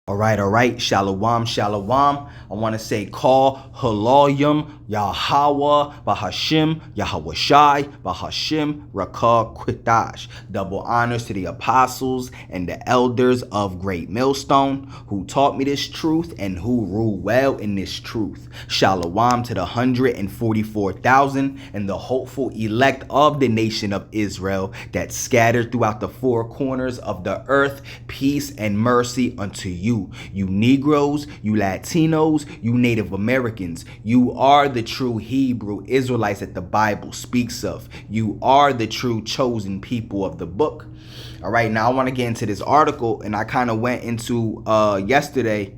All right. Shalom, shalom. I want to say call Haloyim, Yahweh, Bahashim, Yahweh Shai, Bahashim, Rakah, Quitash. Double honors to the apostles and the elders of Great Millstone who taught me this truth and who rule well in this truth. Shalom to the 144,000 and the hopeful elect of the nation of Israel that scattered throughout the four corners of the earth. Peace and mercy unto you. You Negroes, you Latinos, you Native Americans, you are the true Hebrew Israelites that the Bible speaks of. You are the true chosen people of the book. All right, now I want to get into this article, and I kind of went into yesterday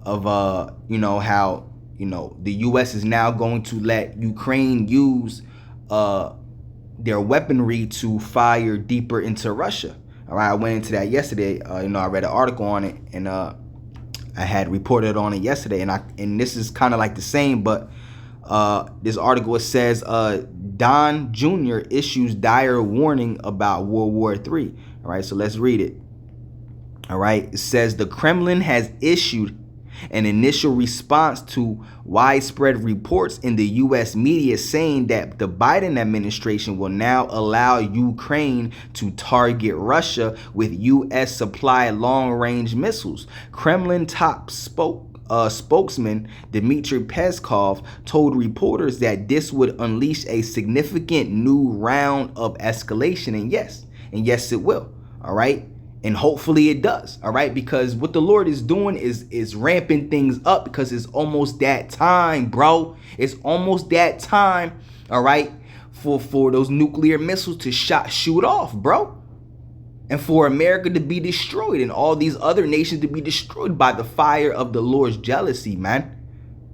of how the U.S. is now going to let Ukraine use their weaponry to fire deeper into Russia. All right, I went into that yesterday. I read an article on it, and I had reported on it yesterday. And this is kind of like the same, but this article, it says Don Jr. issues dire warning about World War III. All right, so let's read it. All right, it says the Kremlin has issued an initial response to widespread reports in the U.S. media saying that the Biden administration will now allow Ukraine to target Russia with U.S. supplied long-range missiles. Kremlin top spokesman Dmitry Peskov told reporters that this would unleash a significant new round of escalation. And yes, it will. All right. And hopefully it does, all right? Because what the Lord is doing is ramping things up, because it's almost that time, bro. It's almost that time, all right, for those nuclear missiles to shoot off, bro. And for America to be destroyed and all these other nations to be destroyed by the fire of the Lord's jealousy, man.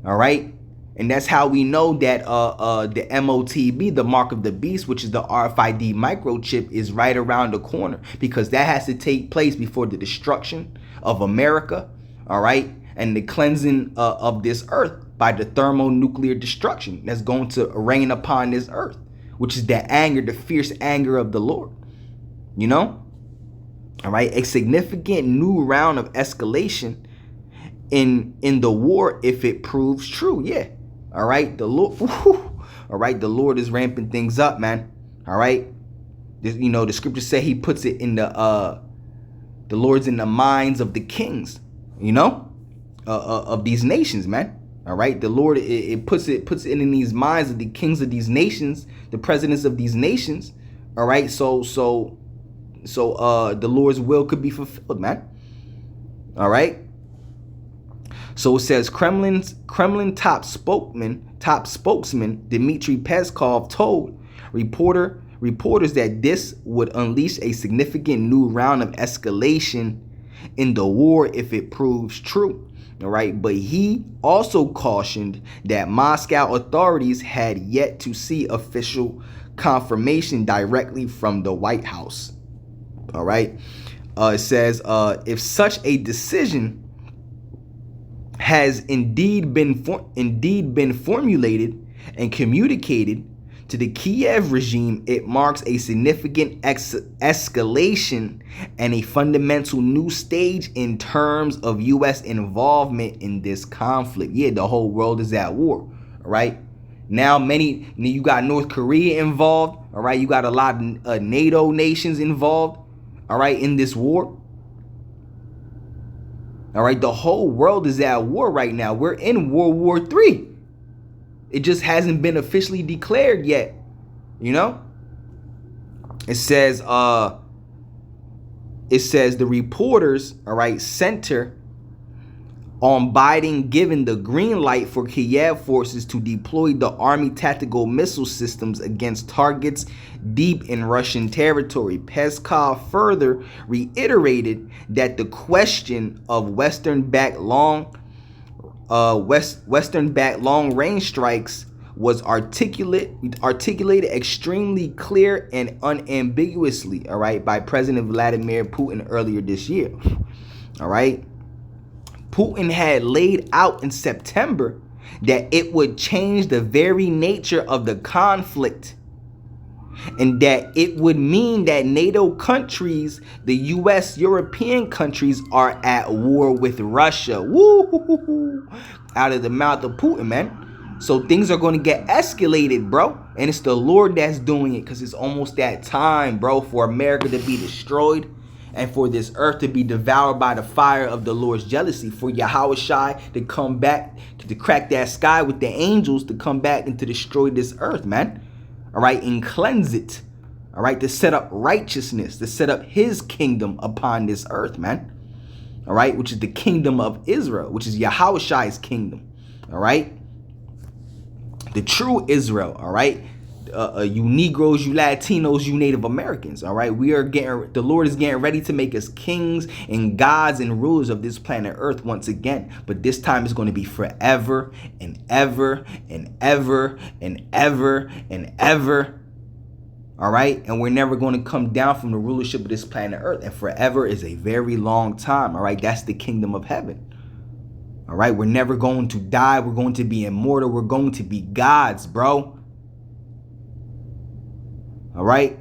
All right? And that's how we know that the MOTB, the mark of the beast, which is the RFID microchip, is right around the corner, because that has to take place before the destruction of America, all right, and the cleansing of this earth by the thermonuclear destruction that's going to rain upon this earth, which is the fierce anger of the Lord, all right, a significant new round of escalation in the war if it proves true. All right, the Lord is ramping things up, man. All right, the scriptures say He puts it in the Lord's in the minds of the kings, of these nations, man. All right, the Lord it puts it in these minds of the kings of these nations, the presidents of these nations. All right, so the Lord's will could be fulfilled, man. All right. So it says Kremlin top spokesman Dmitry Peskov told reporters that this would unleash a significant new round of escalation in the war if it proves true. All right, but he also cautioned that Moscow authorities had yet to see official confirmation directly from the White House. All right, it says if such a decision has indeed been formulated and communicated to the Kiev regime, it marks a significant escalation and a fundamental new stage in terms of U.S. involvement in this conflict. The whole world is at war, all right? Now you got North Korea involved, all right? You got a lot of NATO nations involved, all right, in this war. All right, the whole world is at war right now. We're in World War III. It just hasn't been officially declared yet. It says the reporters, all right, center on Biden giving the green light for Kiev forces to deploy the Army tactical missile systems against targets deep in Russian territory. Peskov further reiterated that the question of Western-backed long-range strikes was articulated extremely clear and unambiguously, all right, by President Vladimir Putin earlier this year. All right. Putin had laid out in September that it would change the very nature of the conflict and that it would mean that NATO countries, the US, European countries, are at war with Russia. Woo! Out of the mouth of Putin, man. So things are going to get escalated, bro. And it's the Lord that's doing it, because it's almost that time, bro, for America to be destroyed and for this earth to be devoured by the fire of the Lord's jealousy, for Yahweh Shai to come back, to crack that sky with the angels, to come back and to destroy this earth, man. All right, and cleanse it. All right, to set up righteousness, to set up his kingdom upon this earth, man. All right, which is the kingdom of Israel, which is Yahweh Shai's kingdom. All right, the true Israel. All right, you Negroes, you Latinos, you Native Americans. All right, the Lord is getting ready to make us kings and gods and rulers of this planet Earth once again. But this time it's going to be forever and ever and ever and ever and ever. All right, and we're never going to come down from the rulership of this planet Earth. And forever is a very long time. All right, that's the kingdom of heaven. All right, we're never going to die. We're going to be immortal. We're going to be gods, bro. All right,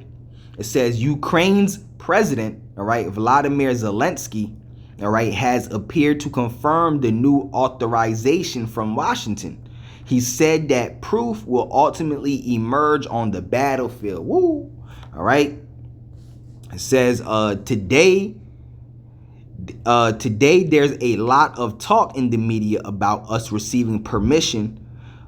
it says Ukraine's president, all right, Vladimir Zelensky, all right, has appeared to confirm the new authorization from Washington. He said that proof will ultimately emerge on the battlefield. Woo! All right. It says today there's a lot of talk in the media about us receiving permission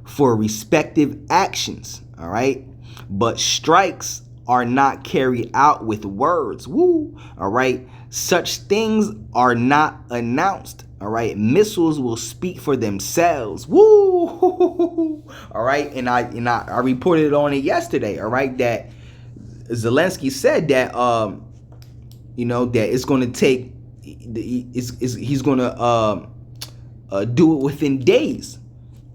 for respective actions. All right. But strikes are not carried out with words. Woo! All right. Such things are not announced. All right. Missiles will speak for themselves. Woo! All right. And I reported on it yesterday. All right. That Zelensky said that that it's going to take. He's going to do it within days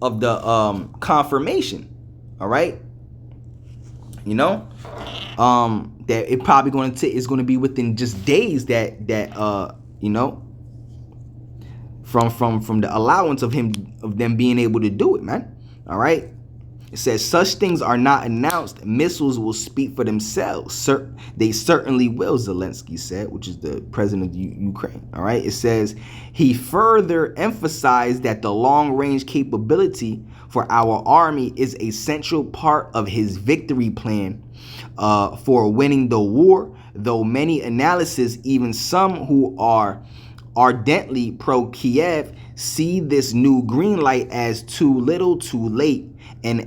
of the confirmation. All right. That it probably going to take, it's going to be within just days that from the allowance of them being able to do it, man. All right. It says such things are not announced. Missiles will speak for themselves. They certainly will, Zelensky said, which is the president of Ukraine. All right. It says he further emphasized that the long-range capability for our army is a central part of his victory plan for winning the war, though many analysts, even some who are ardently pro-Kiev, see this new green light as too little too late and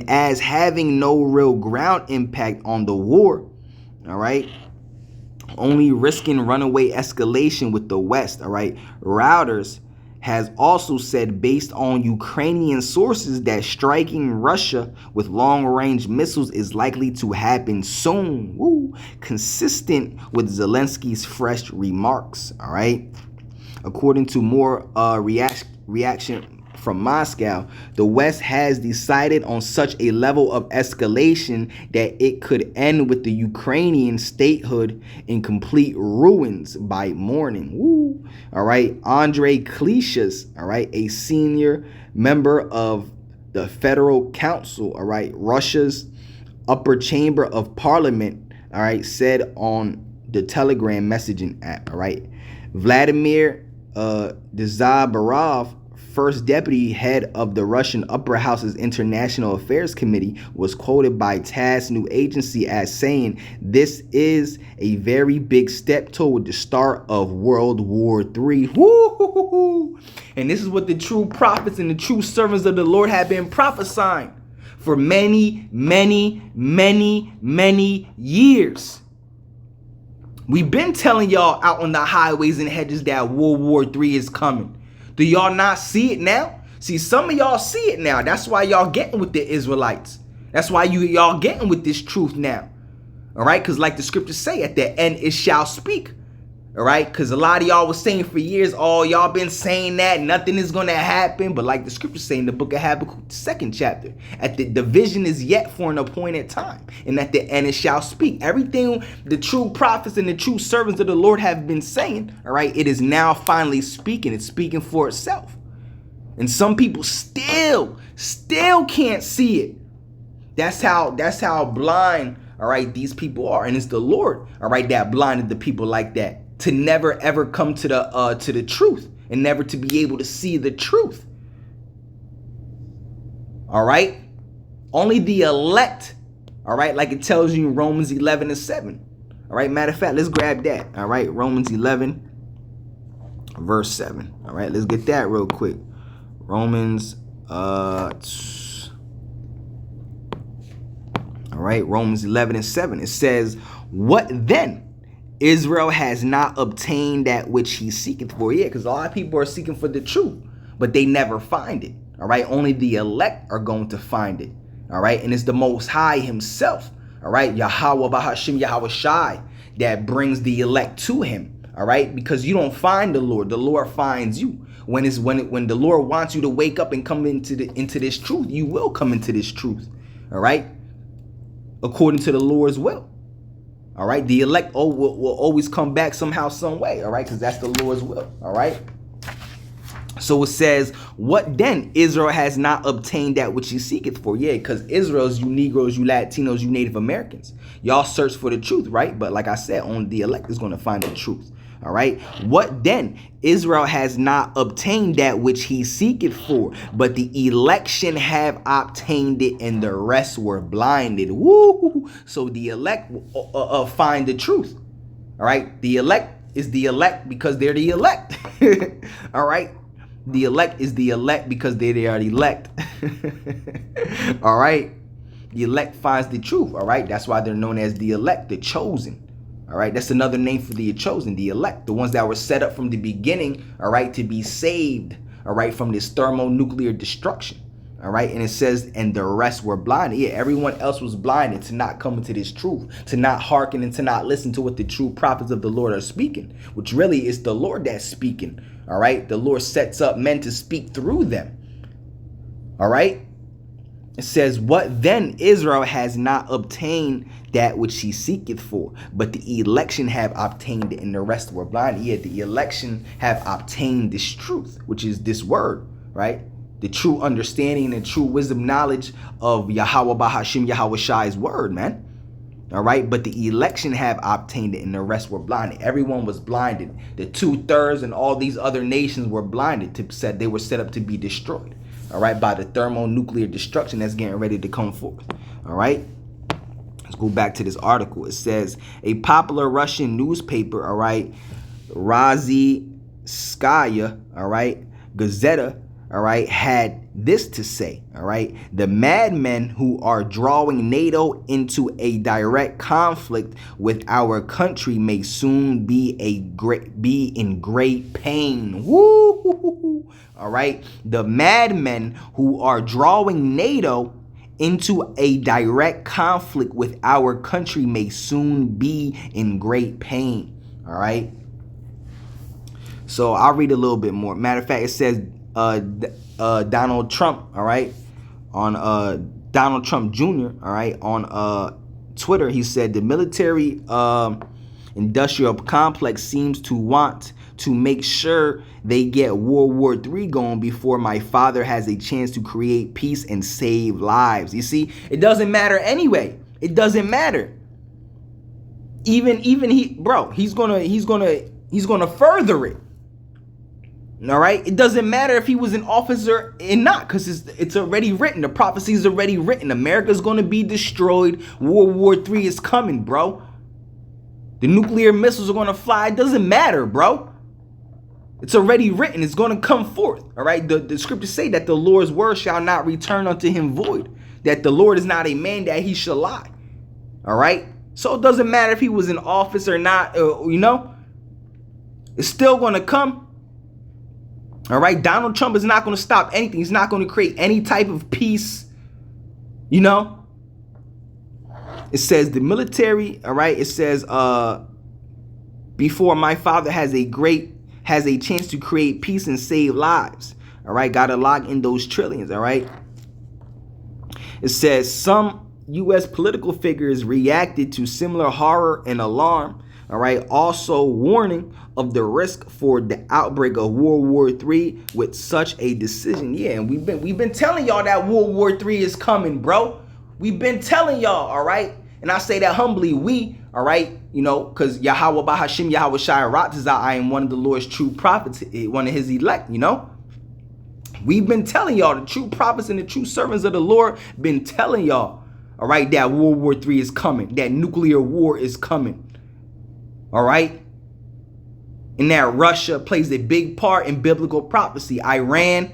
as having no real ground impact on the war. All right. Only risking runaway escalation with the West. All right. Reuters has also said, based on Ukrainian sources, that striking Russia with long-range missiles is likely to happen soon. Woo! Consistent with Zelensky's fresh remarks. All right. According to more reaction from Moscow, the West has decided on such a level of escalation that it could end with the Ukrainian statehood in complete ruins by morning. Woo! All right. Andrei Klishas, all right, a senior member of the Federal Council, all right, Russia's upper chamber of parliament, all right, said on the Telegram messaging app, all right, Vladimir Dzabarov, first deputy head of the Russian Upper House's International Affairs Committee, was quoted by TASS news agency as saying, "This is a very big step toward the start of World War III." Woo! And this is what the true prophets and the true servants of the Lord have been prophesying for many, many, many, many years. We've been telling y'all out on the highways and hedges that World War III is coming. Do y'all not see it now? See, some of y'all see it now. That's why y'all getting with the Israelites. That's why y'all getting with this truth now. All right? Because like the scriptures say, at the end it shall speak. All right? Because a lot of y'all was saying for years, oh, y'all been saying that nothing is going to happen. But like the scriptures say in the book of Habakkuk, 2nd chapter, the vision is yet for an appointed time. And at the end it shall speak. Everything the true prophets and the true servants of the Lord have been saying, all right, it is now finally speaking. It's speaking for itself. And some people still can't see it. That's how blind, all right, these people are. And it's the Lord, all right, that blinded the people like that to never ever come to the truth and never to be able to see the truth. All right? Only the elect, all right, like it tells you in Romans 11:7. All right, matter of fact, let's grab that. All right, Romans 11, verse 7. All right, let's get that real quick. Romans, all right, Romans 11:7. It says, what then? Israel has not obtained that which he seeketh for. Yeah, because a lot of people are seeking for the truth, but they never find it. All right, only the elect are going to find it. All right, and it's the Most High himself. All right, Yahweh Bahashim Yahweh Shai, that brings the elect to him. All right, because you don't find the Lord finds you. When the Lord wants you to wake up and come into this truth, you will come into this truth. All right, according to the Lord's will. All right, the elect will always come back somehow, some way. All right, because that's the Lord's will. All right. So it says, what then? Israel has not obtained that which he seeketh for. Yeah, because Israel's you Negroes, you Latinos, you Native Americans. Y'all search for the truth, right? But like I said, only the elect is going to find the truth. All right. What then? Israel has not obtained that which he seeketh for, but the election have obtained it, and the rest were blinded. Woo! So the elect find the truth. All right. The elect is the elect because they're the elect. All right. The elect is the elect because they are the elect. All right. The elect finds the truth. All right. That's why they're known as the elect, the chosen. All right. That's another name for the chosen, the elect, the ones that were set up from the beginning. All right. To be saved. All right. From this thermonuclear destruction. All right. And it says, and the rest were blinded. Yeah. Everyone else was blinded to not come into this truth, to not hearken and to not listen to what the true prophets of the Lord are speaking, which really is the Lord that's speaking. All right. The Lord sets up men to speak through them. All right. It says, what then? Israel has not obtained that which he seeketh for, but the election have obtained it, and the rest were blind. Yet the election have obtained this truth, which is this word, right? The true understanding and true wisdom knowledge of Yahweh Bahashim Yahweh Shai's word, man. All right, but the election have obtained it, and the rest were blinded. Everyone was blinded. The 2/3 and all these other nations were blinded. They were set up to be destroyed. All right, by the thermonuclear destruction that's getting ready to come forth. All right, let's go back to this article. It says a popular Russian newspaper, all right, Rossiyskaya, all right, Gazeta, all right, had this to say, all right, the madmen who are drawing NATO into a direct conflict with our country may soon be in great pain. Woo! All right, the madmen who are drawing NATO into a direct conflict with our country may soon be in great pain. All right, so I'll read a little bit more. Matter of fact, it says Donald Trump, all right, on Donald Trump Jr., all right, on Twitter, he said the military industrial complex seems to want to make sure they get World War III going before my father has a chance to create peace and save lives. You see, it doesn't matter anyway. It doesn't matter. Even he's gonna further it. All right, it doesn't matter if he was an officer or not, because it's already written. The prophecy is already written. America's going to be destroyed. World War III is coming, bro. The nuclear missiles are going to fly. It doesn't matter, bro. It's already written. It's going to come forth. All right, the scriptures say that the Lord's word shall not return unto him void. That the Lord is not a man that he shall lie. All right, so it doesn't matter if he was in office or not. It's still going to come. All right, Donald Trump is not going to stop anything. He's not going to create any type of peace. It says the military, all right, it says before my father has a chance to create peace and save lives. All right, got to lock in those trillions, all right? It says some U.S. political figures reacted to similar horror and alarm, all right, also warning of the risk for the outbreak of World War III with such a decision. Yeah, and we've been telling y'all that World War III is coming, bro. We've been telling y'all, all right? And I say that humbly, we, all right, you know, because Yahweh Bahashim, Yahweh Shai Ratazah, I am one of the Lord's true prophets, one of his elect, you know. We've been telling y'all, the true prophets and the true servants of the Lord been telling y'all, all right, that World War III is coming, that nuclear war is coming, all right? And that Russia plays a big part in biblical prophecy. Iran,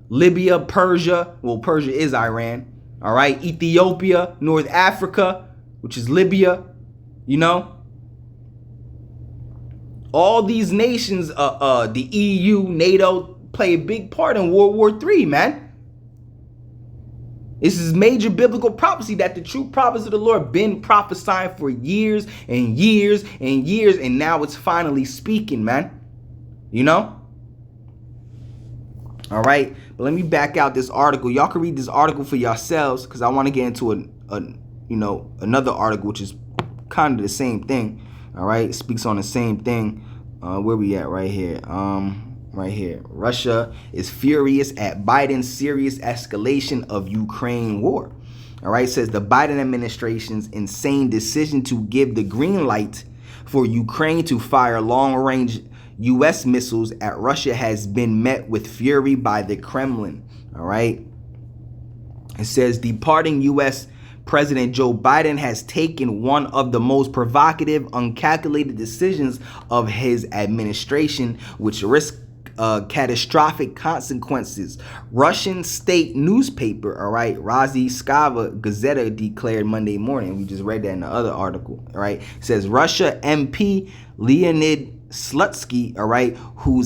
Libya, Persia, well, Persia is Iran, all right? Ethiopia, North Africa, which is Libya, you know? All these nations, the EU, NATO, play a big part in World War III, man. This is major biblical prophecy that the true prophets of the Lord been prophesying for years and years and years, and now it's finally speaking, man. You know? All right, but let me back out this article. Y'all can read this article for yourselves because I want to get into another article which is kind of the same thing. All right, it speaks on the same thing. Where we at right here? Right here. Russia is furious at Biden's serious escalation of Ukraine war. All right, it says the Biden administration's insane decision to give the green light for Ukraine to fire long-range U.S. missiles at Russia has been met with fury by the Kremlin. All right. It says departing U.S. President Joe Biden has taken one of the most provocative, uncalculated decisions of his administration, which risks catastrophic consequences. Russian state newspaper, all right, Rossiyskaya Gazeta declared Monday morning. We just read that in the other article, all right. It says Russia MP Leonid Slutsky, all right, who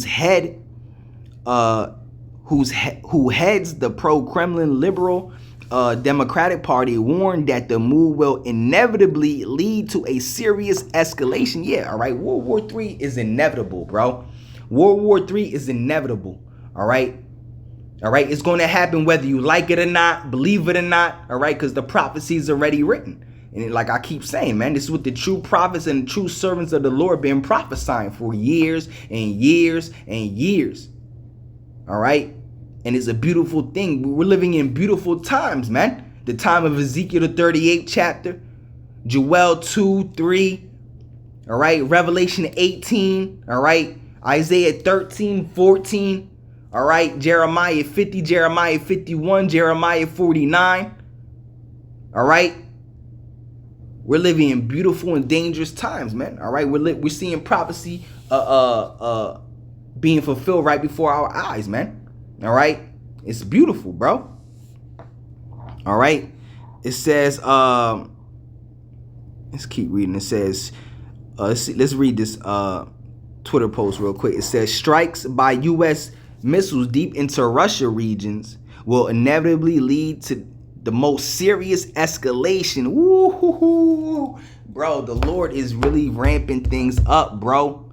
heads the pro-Kremlin liberal Democratic Party, warned that the move will inevitably lead to a serious escalation. Yeah, all right, World War III is inevitable, bro. World War III is inevitable, all right? All right, it's going to happen whether you like it or not, believe it or not, all right? Because the prophecy is already written. And like I keep saying, man, this is what the true prophets and true servants of the Lord been prophesying for years and years and years, all right? And it's a beautiful thing. We're living in beautiful times, man. The time of Ezekiel, the 38th chapter, Joel 2, 3, all right? Revelation 18, all right? Isaiah 13, 14, all right, Jeremiah 50, Jeremiah 51, Jeremiah 49, all right. We're living in beautiful and dangerous times, man, all right. We're seeing prophecy being fulfilled right before our eyes, man, all right. It's beautiful, bro, all right. It says, let's keep reading. It says, let's read this Twitter post real quick. It says strikes by U.S. missiles deep into Russia regions will inevitably lead to the most serious escalation. Woo-hoo-hoo. Bro, the Lord is really ramping things up, bro.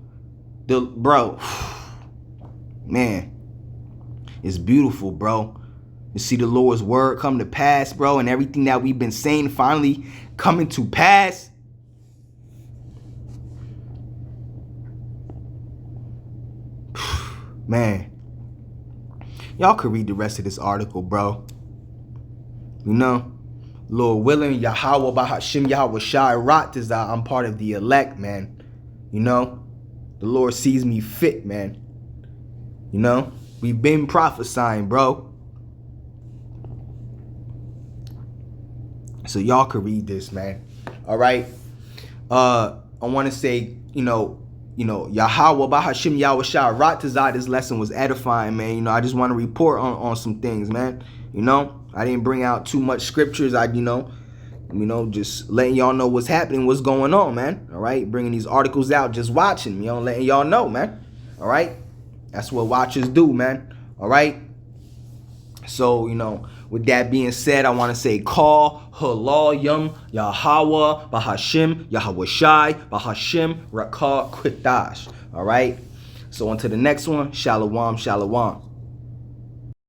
Man, it's beautiful, bro. You see the Lord's word come to pass, bro, and everything that we've been saying finally coming to pass. Man, y'all could read the rest of this article, bro. You know, Lord willing, Yahweh Bahashim, Yahweh Shai Ratazah, I'm part of the elect, man. You know, the Lord sees me fit, man. You know, we've been prophesying, bro. So y'all could read this, man. All right. I want to say, you know, Yahweh Bahashim Yahweh Shai Ratazah, this lesson was edifying, man. You know, I just want to report on some things, man. You know, I didn't bring out too much scriptures. Just letting y'all know what's happening, what's going on, man. All right, bringing these articles out, just watching, letting y'all know, man. All right, that's what watchers do, man. All right. So, with that being said, I want to say call halal yum Yahweh Bahashim Yahweh Shai Bahashim Rakah Kwitash. All right. So on to the next one. Shalom, shalom.